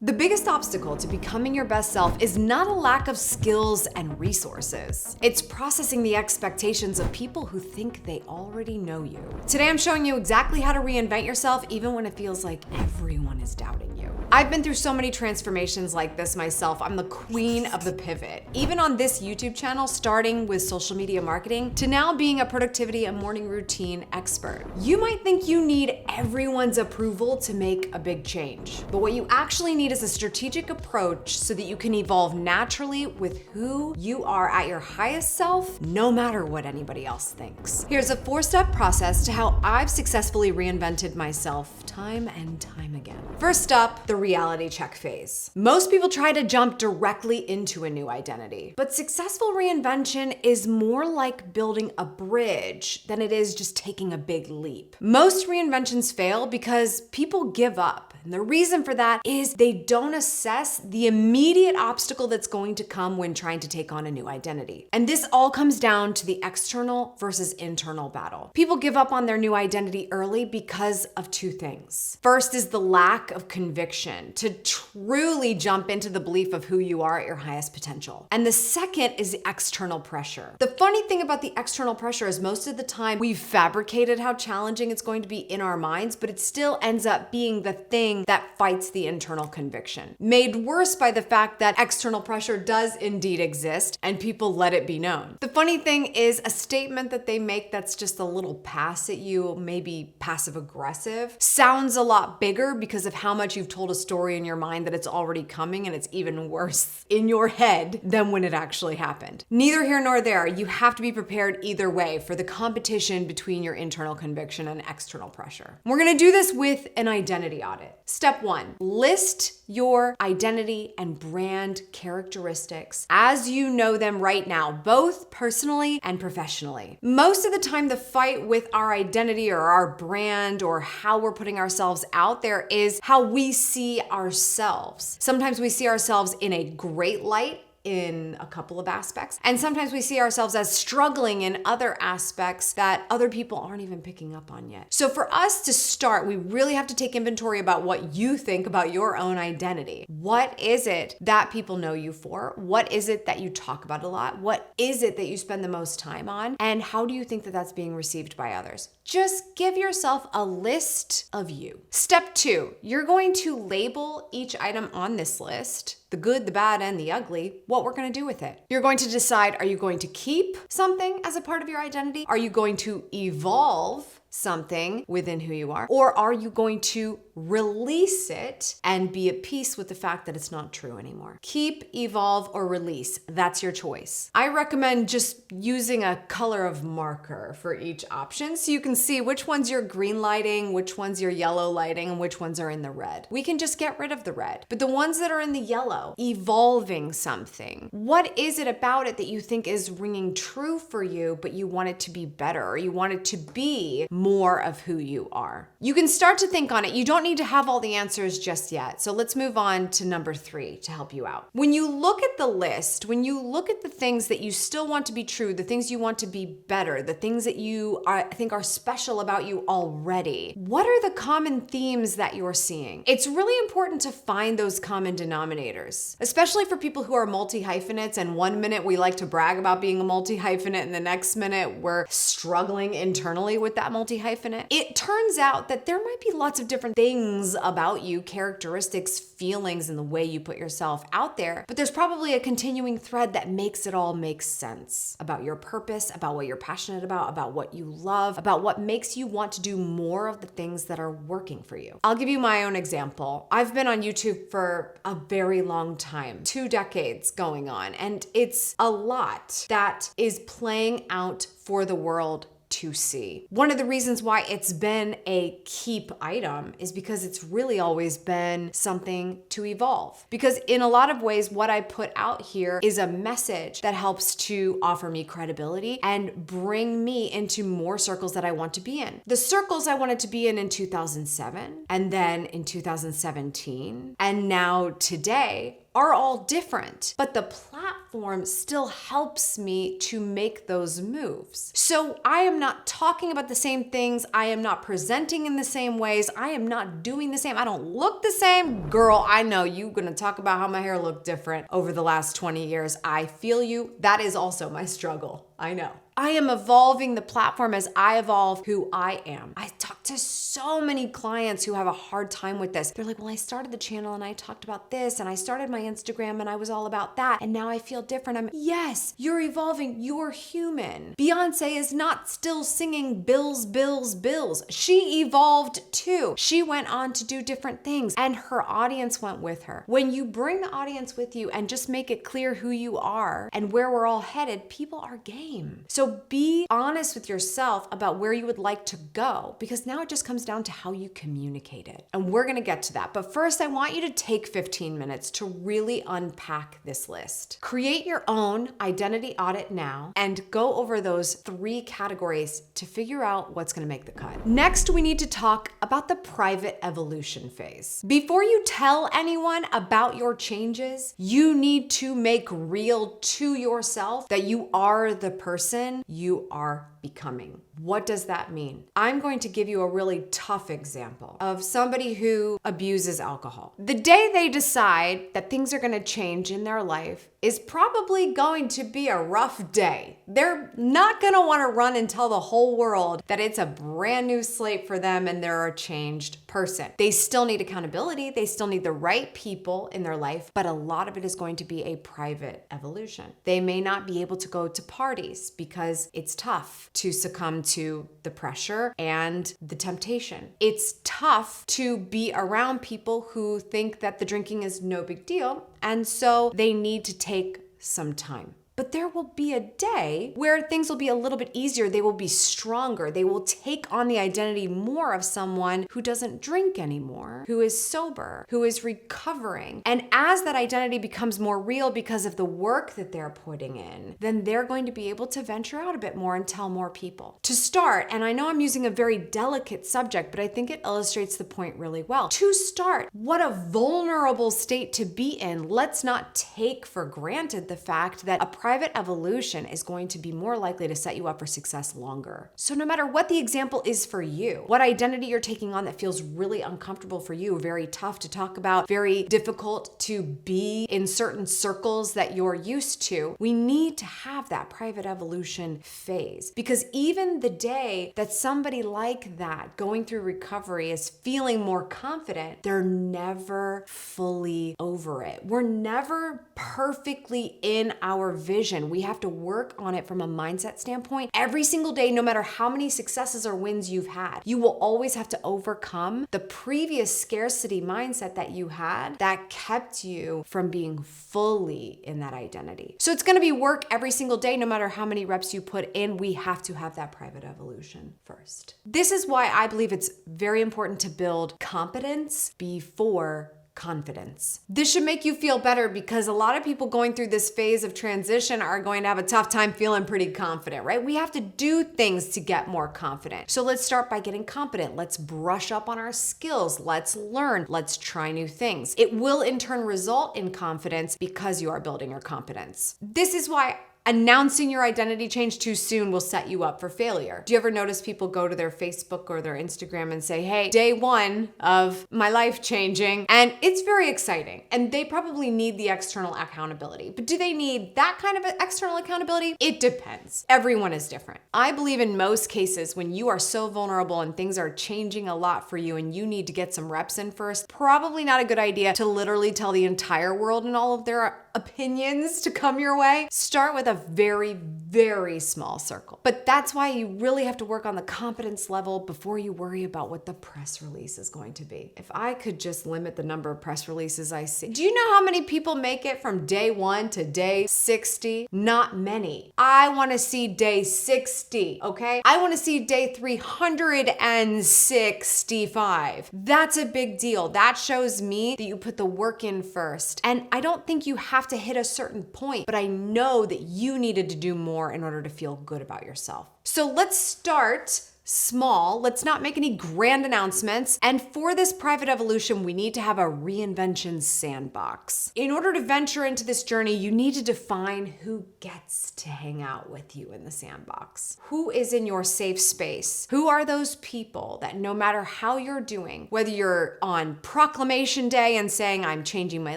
The biggest obstacle to becoming your best self is not a lack of skills and resources. It's processing the expectations of people who think they already know you. Today, I'm showing you exactly how to reinvent yourself even when it feels like everyone is doubting you. I've been through so many transformations like this myself. I'm the queen of the pivot. Even on this YouTube channel, starting with social media marketing to now being a productivity and morning routine expert. You might think you need everyone's approval to make a big change, but what you actually need is a strategic approach so that you can evolve naturally with who you are at your highest self, no matter what anybody else thinks. Here's a 4-step process to how I've successfully reinvented myself time and time again. First up, the reality check phase. Most people try to jump directly into a new identity, but successful reinvention is more like building a bridge than it is just taking a big leap. Most reinventions fail because people give up. And the reason for that is they don't assess the immediate obstacle that's going to come when trying to take on a new identity. And this all comes down to the external versus internal battle. People give up on their new identity early because of two things. First is the lack of conviction to truly jump into the belief of who you are at your highest potential. And the second is external pressure. The funny thing about the external pressure is most of the time we've fabricated how challenging it's going to be in our minds, but it still ends up being the thing that fights the internal conviction. Made worse by the fact that external pressure does indeed exist and people let it be known. The funny thing is a statement that they make that's just a little pass at you, maybe passive aggressive, sounds a lot bigger because of how much you've told a story in your mind that it's already coming, and it's even worse in your head than when it actually happened. Neither here nor there. You have to be prepared either way for the competition between your internal conviction and external pressure. We're gonna do this with an identity audit. Step 1, list your identity and brand characteristics as you know them right now, both personally and professionally. Most of the time, the fight with our identity or our brand or how we're putting ourselves out there is how we see ourselves. Sometimes we see ourselves in a great light in a couple of aspects. And sometimes we see ourselves as struggling in other aspects that other people aren't even picking up on yet. So for us to start, we really have to take inventory about what you think about your own identity. What is it that people know you for? What is it that you talk about a lot? What is it that you spend the most time on? And how do you think that that's being received by others? Just give yourself a list of you. Step 2, you're going to label each item on this list, the good, the bad, and the ugly, what we're gonna do with it. You're going to decide, are you going to keep something as a part of your identity? Are you going to evolve something within who you are? Or are you going to release it and be at peace with the fact that it's not true anymore? Keep, evolve, or release. That's your choice. I recommend just using a color of marker for each option so you can see which ones you're green lighting, which ones you're yellow lighting, and which ones are in the red. We can just get rid of the red. But the ones that are in the yellow, evolving something. What is it about it that you think is ringing true for you, but you want it to be better, or you want it to be more of who you are? You can start to think on it. You don't need to have all the answers just yet. So let's move on to number 3 to help you out. When you look at the list, when you look at the things that you still want to be true, the things you want to be better, the things that you think are special about you already, what are the common themes that you're seeing? It's really important to find those common denominators, especially for people who are multi-hyphenates, and one minute we like to brag about being a multi-hyphenate and the next minute we're struggling internally with that multi-hyphenate. It turns out that there might be lots of different things about you, characteristics, feelings, and the way you put yourself out there, but there's probably a continuing thread that makes it all make sense about your purpose, about what you're passionate about what you love, about what makes you want to do more of the things that are working for you. I'll give you my own example. I've been on YouTube for a very long time, 2 decades going on, and it's a lot that is playing out for the world to see. One of the reasons why it's been a keep item is because it's really always been something to evolve. Because in a lot of ways, what I put out here is a message that helps to offer me credibility and bring me into more circles that I want to be in. The circles I wanted to be in 2007, and then in 2017, and now today are all different, but the platform still helps me to make those moves. So I am not talking about the same things. I am not presenting in the same ways. I am not doing the same. I don't look the same. Girl, I know you're gonna talk about how my hair looked different over the last 20 years. I feel you. That is also my struggle. I know. I am evolving the platform as I evolve who I am. I talk to so many clients who have a hard time with this. They're like, well, I started the channel and I talked about this and I started my Instagram and I was all about that and now I feel different. Yes, you're evolving. You're human. Beyonce is not still singing bills, bills, bills. She evolved too. She went on to do different things and her audience went with her. When you bring the audience with you and just make it clear who you are and where we're all headed, people are game. So be honest with yourself about where you would like to go, because now it just comes down to how you communicate it. And we're gonna get to that. But first, I want you to take 15 minutes to really unpack this list. Create your own identity audit now and go over those 3 categories to figure out what's gonna make the cut. Next, we need to talk about the private evolution phase. Before you tell anyone about your changes, you need to make real to yourself that you are the person you are becoming. What does that mean? I'm going to give you a really tough example of somebody who abuses alcohol. The day they decide that things are going to change in their life is probably going to be a rough day. They're not going to want to run and tell the whole world that it's a brand new slate for them and they're a changed person. They still need accountability. They still need the right people in their life, but a lot of it is going to be a private evolution. They may not be able to go to parties because it's tough to succumb to the pressure and the temptation. It's tough to be around people who think that the drinking is no big deal, and so they need to take some time. But there will be a day where things will be a little bit easier. They will be stronger. They will take on the identity more of someone who doesn't drink anymore, who is sober, who is recovering. And as that identity becomes more real because of the work that they're putting in, then they're going to be able to venture out a bit more and tell more people. To start, and I know I'm using a very delicate subject, but I think it illustrates the point really well. To start, what a vulnerable state to be in. Let's not take for granted the fact that a private evolution is going to be more likely to set you up for success longer. So no matter what the example is for you, what identity you're taking on that feels really uncomfortable for you, very tough to talk about, very difficult to be in certain circles that you're used to, we need to have that private evolution phase. Because even the day that somebody like that going through recovery is feeling more confident, they're never fully over it. We're never perfectly in our vision. We have to work on it from a mindset standpoint every single day, no matter how many successes or wins you've had. You will always have to overcome the previous scarcity mindset that you had that kept you from being fully in that identity. So it's going to be work every single day, no matter how many reps you put in. We have to have that private evolution first. This is why I believe it's very important to build competence before confidence. This should make you feel better because a lot of people going through this phase of transition are going to have a tough time feeling pretty confident, right? We have to do things to get more confident. So let's start by getting competent. Let's brush up on our skills. Let's learn. Let's try new things. It will in turn result in confidence because you are building your competence. This is why announcing your identity change too soon will set you up for failure. Do you ever notice people go to their Facebook or their Instagram and say, hey, day 1 of my life changing, and it's very exciting. And they probably need the external accountability. But do they need that kind of external accountability? It depends. Everyone is different. I believe in most cases when you are so vulnerable and things are changing a lot for you and you need to get some reps in first, probably not a good idea to literally tell the entire world and all of their opinions to come your way. Start with a very, very small circle. But that's why you really have to work on the competence level before you worry about what the press release is going to be. If I could just limit the number of press releases I see. Do you know how many people make it from day 1 to day 60? Not many. I want to see day 60, okay? I want to see day 365. That's a big deal. That shows me that you put the work in first. And I don't think you have to hit a certain point, but I know that you needed to do more in order to feel good about yourself. So let's start small. Let's not make any grand announcements. And for this private evolution, we need to have a reinvention sandbox. In order to venture into this journey, you need to define who gets to hang out with you in the sandbox. Who is in your safe space? Who are those people that no matter how you're doing, whether you're on proclamation day and saying, I'm changing my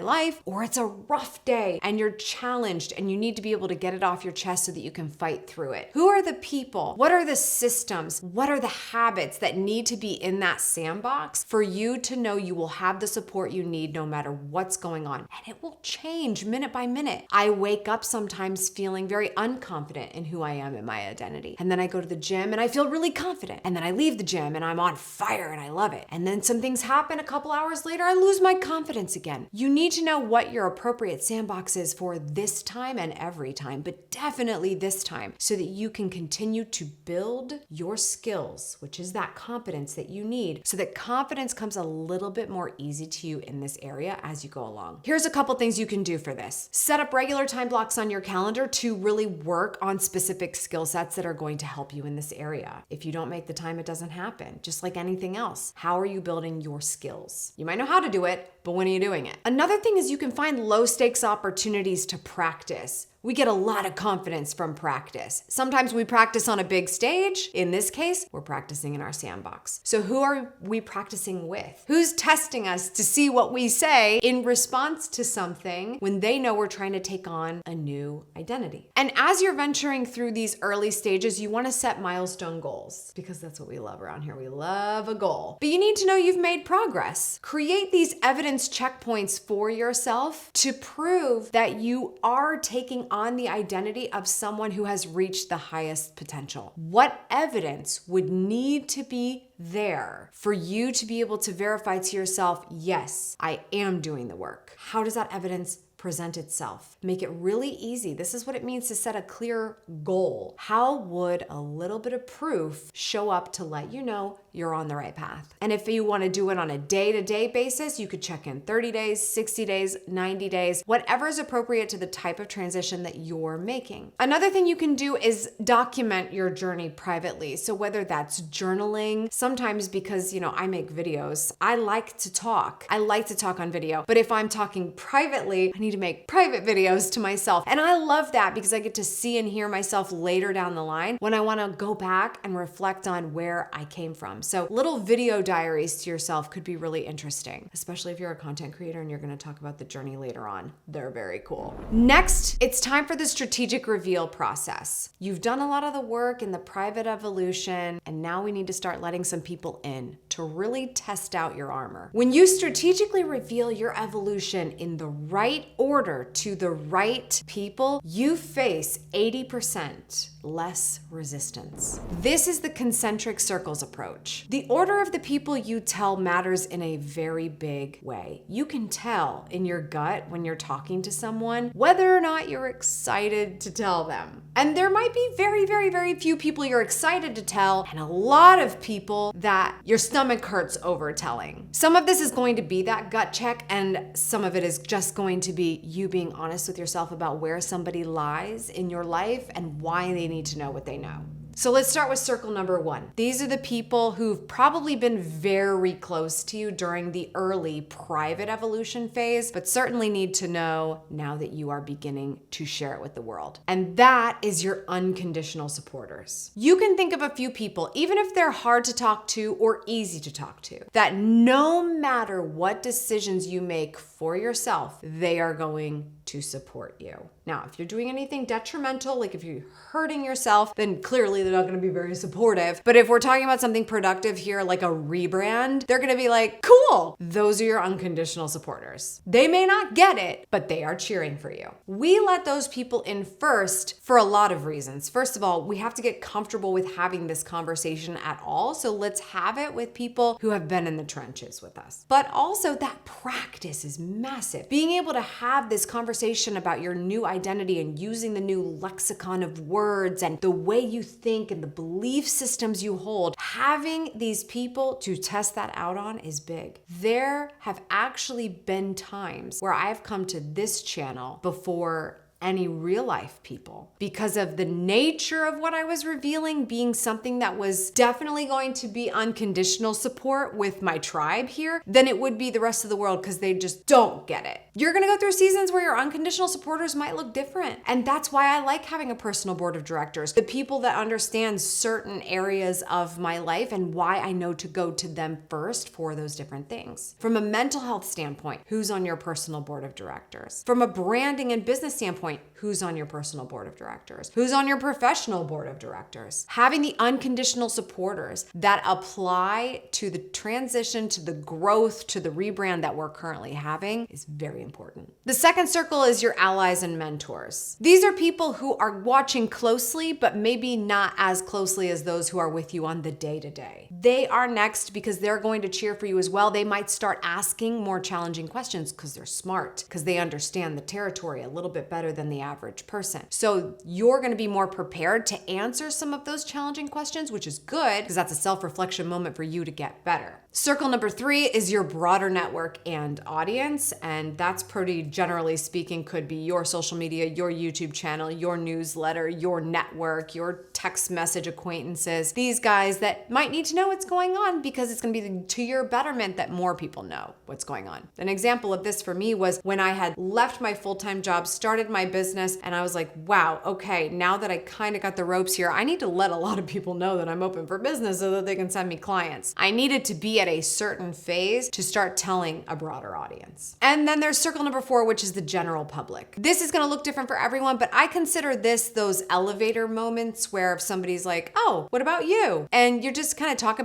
life, or it's a rough day and you're challenged and you need to be able to get it off your chest so that you can fight through it. Who are the people? What are the systems? What are the habits that need to be in that sandbox for you to know you will have the support you need no matter what's going on? And it will change minute by minute. I wake up sometimes feeling very unconfident in who I am in my identity. And then I go to the gym and I feel really confident. And then I leave the gym and I'm on fire and I love it. And then some things happen a couple hours later, I lose my confidence again. You need to know what your appropriate sandbox is for this time and every time, but definitely this time, so that you can continue to build your skills, which is that competence that you need, so that confidence comes a little bit more easy to you in this area as you go along. Here's a couple things you can do for this. Set up regular time blocks on your calendar to really work on specific skill sets that are going to help you in this area. If you don't make the time, it doesn't happen. Just like anything else. How are you building your skills? You might know how to do it, but when are you doing it? Another thing is you can find low stakes opportunities to practice. We get a lot of confidence from practice. Sometimes we practice on a big stage. In this case, we're practicing in our sandbox. So who are we practicing with? Who's testing us to see what we say in response to something when they know we're trying to take on a new identity? And as you're venturing through these early stages, you want to set milestone goals because that's what we love around here. We love a goal. But you need to know you've made progress. Create these evidence checkpoints for yourself to prove that you are taking on the identity of someone who has reached the highest potential. What evidence would need to be there for you to be able to verify to yourself, yes, I am doing the work? How does that evidence present itself? Make it really easy. This is what it means to set a clear goal. How would a little bit of proof show up to let you know you're on the right path? And if you want to do it on a day-to-day basis, you could check in 30 days, 60 days, 90 days, whatever is appropriate to the type of transition that you're making. Another thing you can do is document your journey privately. So whether that's journaling, sometimes because, I make videos, I like to talk. I like to talk on video. But if I'm talking privately, I need to make private videos to myself. And I love that because I get to see and hear myself later down the line when I want to go back and reflect on where I came from. So little video diaries to yourself could be really interesting, especially if you're a content creator and you're going to talk about the journey later on. They're very cool. Next, it's time for the strategic reveal process. You've done a lot of the work in the private evolution, and now we need to start letting some people in to really test out your armor. When you strategically reveal your evolution in the right order to the right people, you face 80% less resistance. This is the concentric circles approach. The order of the people you tell matters in a very big way. You can tell in your gut when you're talking to someone whether or not you're excited to tell them. And there might be very, very, very few people you're excited to tell, and a lot of people that your stomach hurts over telling. Some of this is going to be that gut check, and some of it is just going to be you being honest with yourself about where somebody lies in your life and why they need to know what they know. So let's start with circle number 1. These are the people who've probably been very close to you during the early private evolution phase, but certainly need to know now that you are beginning to share it with the world. And that is your unconditional supporters. You can think of a few people, even if they're hard to talk to or easy to talk to, that no matter what decisions you make for yourself, they are going to support you. Now, if you're doing anything detrimental, like if you're hurting yourself, then clearly they're not going to be very supportive. But if we're talking about something productive here, like a rebrand, they're going to be like, cool. Those are your unconditional supporters. They may not get it, but they are cheering for you. We let those people in first for a lot of reasons. First of all, we have to get comfortable with having this conversation at all. So let's have it with people who have been in the trenches with us. But also that practice is massive. Being able to have this conversation about your new identity and using the new lexicon of words and the way you think and the belief systems you hold, having these people to test that out on is big. There have actually been times where I've come to this channel before any real life people because of the nature of what I was revealing being something that was definitely going to be unconditional support with my tribe here than it would be the rest of the world because they just don't get it. You're gonna go through seasons where your unconditional supporters might look different. And that's why I like having a personal board of directors, the people that understand certain areas of my life and why I know to go to them first for those different things. From a mental health standpoint, who's on your personal board of directors? From a branding and business standpoint, who's on your personal board of directors? Who's on your professional board of directors? Having the unconditional supporters that apply to the transition, to the growth, to the rebrand that we're currently having is very important. The second circle is your allies and mentors. These are people who are watching closely, but maybe not as closely as those who are with you on the day-to-day. They are next because they're going to cheer for you as well. They might start asking more challenging questions because they're smart, because they understand the territory a little bit better than the average person. So you're going to be more prepared to answer some of those challenging questions, which is good because that's a self-reflection moment for you to get better. Circle number 3 is your broader network and audience, and that's pretty generally speaking could be your social media, your YouTube channel, your newsletter, your network, your text message acquaintances, these guys that might need to know what's going on because it's going to be to your betterment that more people know what's going on. An example of this for me was when I had left my full-time job, started my business, and I was like, wow, okay, now that I kind of got the ropes here, I need to let a lot of people know that I'm open for business so that they can send me clients. I needed to be at a certain phase to start telling a broader audience. And then there's circle number 4, which is the general public. This is going to look different for everyone, but I consider this those elevator moments where if somebody's like, oh, what about you? And you're just kind of talking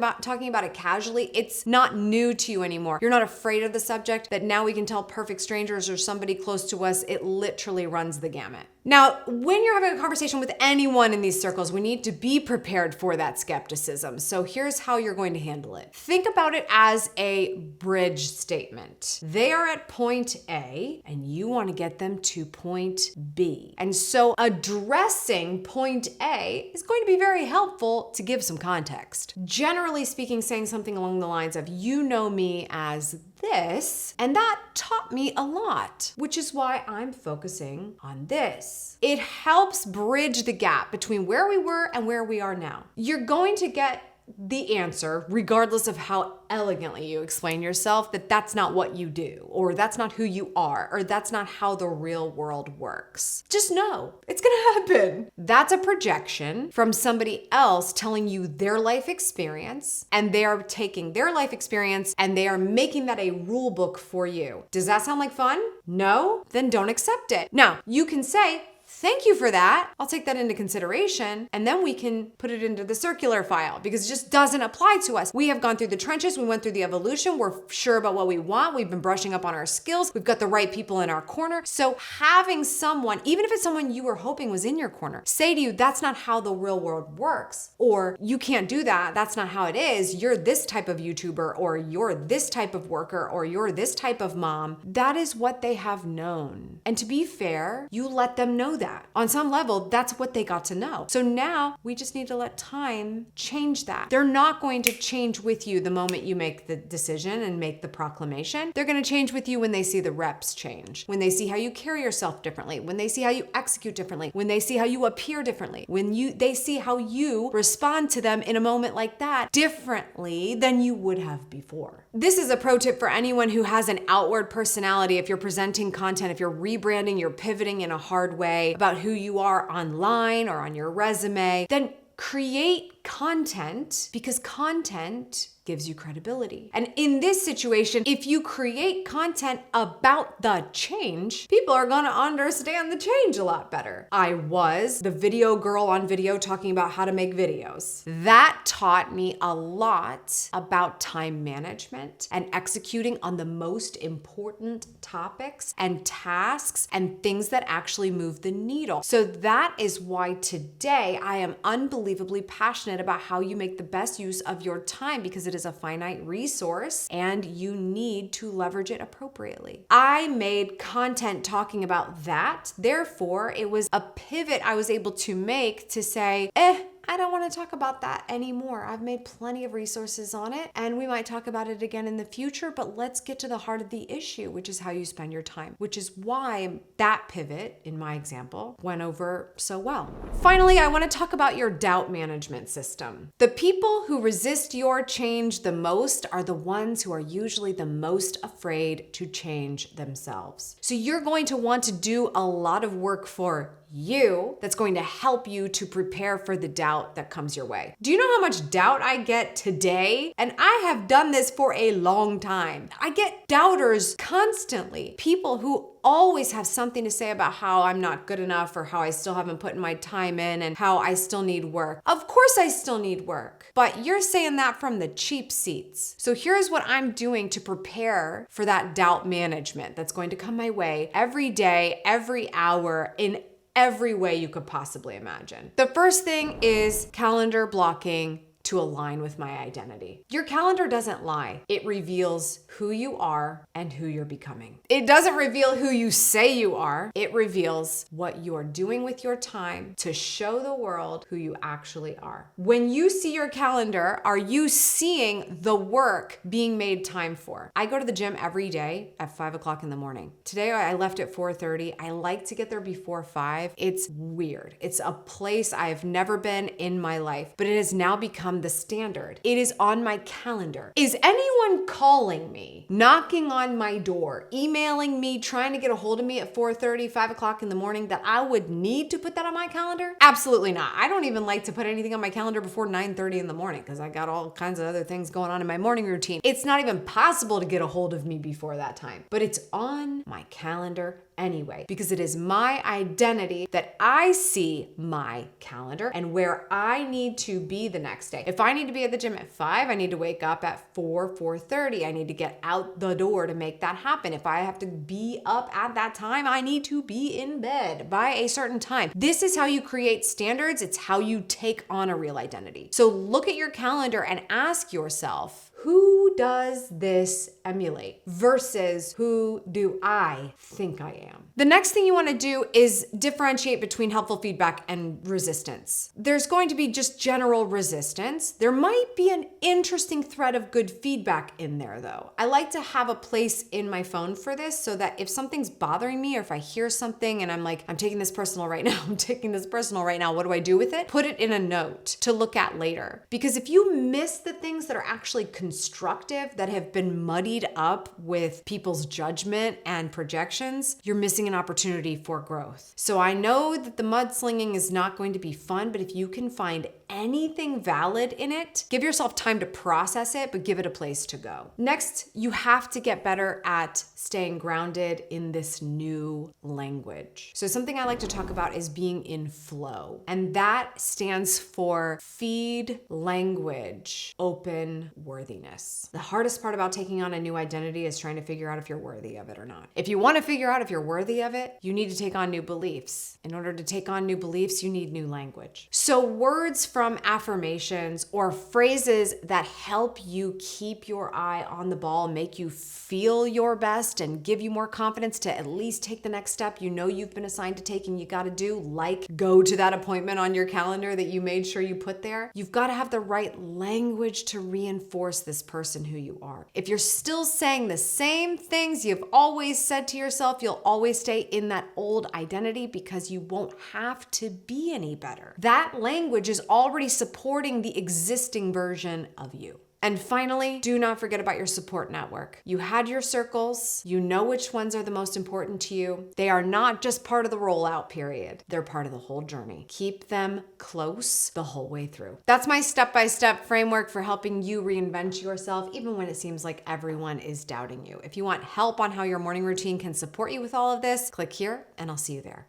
about it casually. It's not new to you anymore. You're not afraid of the subject that now we can tell perfect strangers or somebody close to us. It literally runs the gamut. Now, when you're having a conversation with anyone in these circles, we need to be prepared for that skepticism. So here's how you're going to handle it. Think about it as a bridge statement. They are at point A and you want to get them to point B. And so addressing point A is going to be very helpful to give some context. Generally speaking, saying something along the lines of, you know me as this, and that taught me a lot, which is why I'm focusing on this. It helps bridge the gap between where we were and where we are now. You're going to get the answer, regardless of how elegantly you explain yourself, that that's not what you do, or that's not who you are, or that's not how the real world works. Just know it's gonna happen. That's a projection from somebody else telling you their life experience, and they are taking their life experience and they are making that a rule book for you. Does that sound like fun? No? Then don't accept it. Now, you can say, thank you for that. I'll take that into consideration. And then we can put it into the circular file because it just doesn't apply to us. We have gone through the trenches. We went through the evolution. We're sure about what we want. We've been brushing up on our skills. We've got the right people in our corner. So having someone, even if it's someone you were hoping was in your corner, say to you, that's not how the real world works. Or you can't do that. That's not how it is. You're this type of YouTuber, or you're this type of worker, or you're this type of mom. That is what they have known. And to be fair, you let them know that. On some level, that's what they got to know. So now we just need to let time change that. They're not going to change with you the moment you make the decision and make the proclamation. They're going to change with you when they see the reps change, when they see how you carry yourself differently, when they see how you execute differently, when they see how you appear differently, when they see how you respond to them in a moment like that differently than you would have before. This is a pro tip for anyone who has an outward personality. If you're presenting content, if you're rebranding, you're pivoting in a hard way about who you are online or on your resume, then create content because content gives you credibility. And in this situation, if you create content about the change, people are gonna understand the change a lot better. I was the video girl on video talking about how to make videos. That taught me a lot about time management and executing on the most important topics and tasks and things that actually move the needle. So that is why today I am unbelievably passionate about how you make the best use of your time, because it is a finite resource and you need to leverage it appropriately. I made content talking about that. Therefore, it was a pivot I was able to make to say, I don't want to talk about that anymore. I've made plenty of resources on it, and we might talk about it again in the future, but let's get to the heart of the issue, which is how you spend your time, which is why that pivot, in my example, went over so well. Finally, I want to talk about your doubt management system. The people who resist your change the most are the ones who are usually the most afraid to change themselves. So you're going to want to do a lot of work for you that's going to help you to prepare for the doubt that comes your way. Do you know how much doubt I get today? And I have done this for a long time. I get doubters constantly. People who always have something to say about how I'm not good enough or how I still haven't put my time in and how I still need work. Of course I still need work, but you're saying that from the cheap seats. So here's what I'm doing to prepare for that doubt management that's going to come my way every day, every hour, in every way you could possibly imagine. The first thing is calendar blocking to align with my identity. Your calendar doesn't lie. It reveals who you are and who you're becoming. It doesn't reveal who you say you are. It reveals what you are doing with your time to show the world who you actually are. When you see your calendar, are you seeing the work being made time for? I go to the gym every day at 5 o'clock in the morning. Today I left at 4:30. I like to get there before 5. It's weird. It's a place I've never been in my life, but it has now become the standard. It is on my calendar. Is anyone calling me, knocking on my door, emailing me, trying to get a hold of me at 4:30, 5 o'clock in the morning that I would need to put that on my calendar? Absolutely not. I don't even like to put anything on my calendar before 9:30 in the morning because I got all kinds of other things going on in my morning routine. It's not even possible to get a hold of me before that time, but it's on my calendar anyway, because it is my identity that I see my calendar and where I need to be the next day. If I need to be at the gym at 5, I need to wake up at 4:30. I need to get out the door to make that happen. If I have to be up at that time, I need to be in bed by a certain time. This is how you create standards. It's how you take on a real identity. So look at your calendar and ask yourself, who does this emulate versus who do I think I am? The next thing you want to do is differentiate between helpful feedback and resistance. There's going to be just general resistance. There might be an interesting thread of good feedback in there though. I like to have a place in my phone for this so that if something's bothering me or if I hear something and I'm like, I'm taking this personal right now, what do I do with it? Put it in a note to look at later. Because if you miss the things that are actually constructive, that have been muddied up with people's judgment and projections, you're missing an opportunity for growth. So I know that the mudslinging is not going to be fun, but if you can find anything valid in it, give yourself time to process it, but give it a place to go. Next, you have to get better at staying grounded in this new language. So something I like to talk about is being in flow. And that stands for feed language, open worthiness. The hardest part about taking on a new identity is trying to figure out if you're worthy of it or not. If you want to figure out if you're worthy of it, you need to take on new beliefs. In order to take on new beliefs, you need new language. So words from affirmations or phrases that help you keep your eye on the ball, make you feel your best and give you more confidence to at least take the next step you know you've been assigned to take and you got to do, like go to that appointment on your calendar that you made sure you put there. You've got to have the right language to reinforce this person who you are. If you're still saying the same things you've always said to yourself, you'll always stay in that old identity because you won't have to be any better. That language is already supporting the existing version of you. And finally, do not forget about your support network. You had your circles. You know which ones are the most important to you. They are not just part of the rollout period. They're part of the whole journey. Keep them close the whole way through. That's my step-by-step framework for helping you reinvent yourself, even when it seems like everyone is doubting you. If you want help on how your morning routine can support you with all of this, click here and I'll see you there.